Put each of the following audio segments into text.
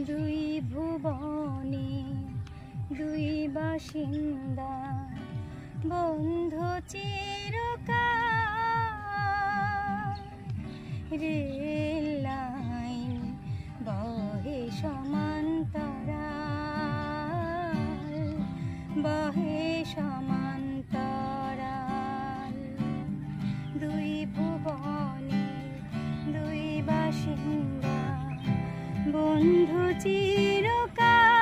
দুই ভুবনে দুই বাসিন্দা, বন্ধু চিরকাল। রেল লাইন বহে সমান্তরাল, বহে সমান্তরাল। দুই ভুবনে দুই বাসিন্দা, বন্ধু চিরকাল।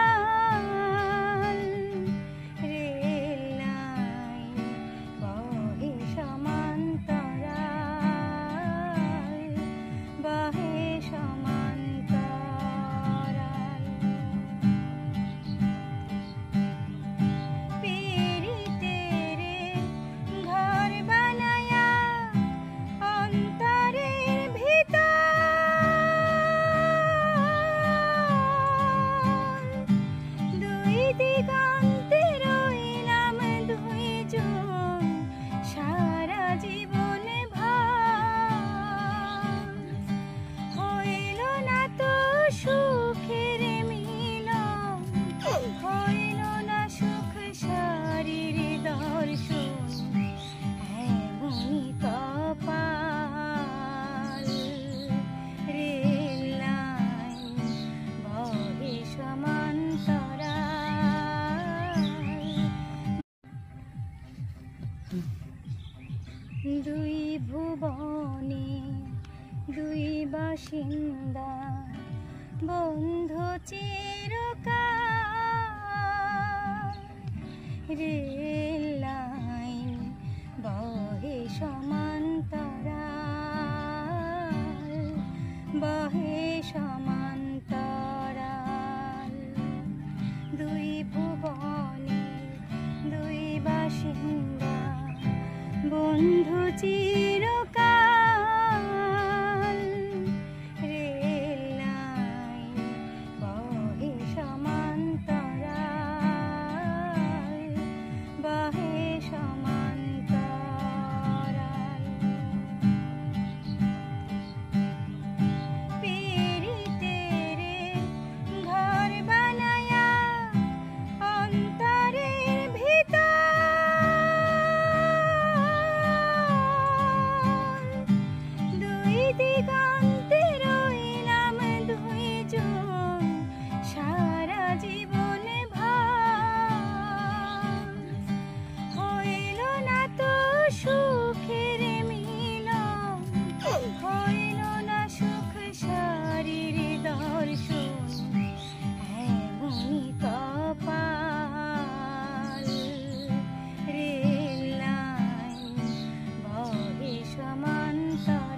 রেল লাইন বহে সমান্তরাল, বহে সমান্তরাল। পীড়িতের ঘর বানায়া অন্তরের ভিতর, দুই দিগন্তে রইলাম দুইজন সারা জীবন ভর। হইল না তো সুখের মিলন, হইল না সুখ শরীর দর্শন, এমনই কপাল। রেল লাইন বহে সমান্তরাল, দুই ভুবনে দুই বাসিন্দা, বন্ধু চিরকাল। রেল লাইন বহে সমান্তরাল, বহে সমান্তরাল। দুই ভুবনে দুই বাসিন্দা, বন্ধু চিরকাল। রেল লাইন বহে সমান্তরাল, বহে সমান্তরাল। পীড়িতের ঘর বানায়া অন্তরের ভিতর, দুই দিগন্তে রইলাম দুইজন সারা জীবন ভর। হইল না তো সুখের মিলন, হইল না সুখ শরীর দর্শন, এমনই কপাল। রেল লাইন বহে সমান্তরাল।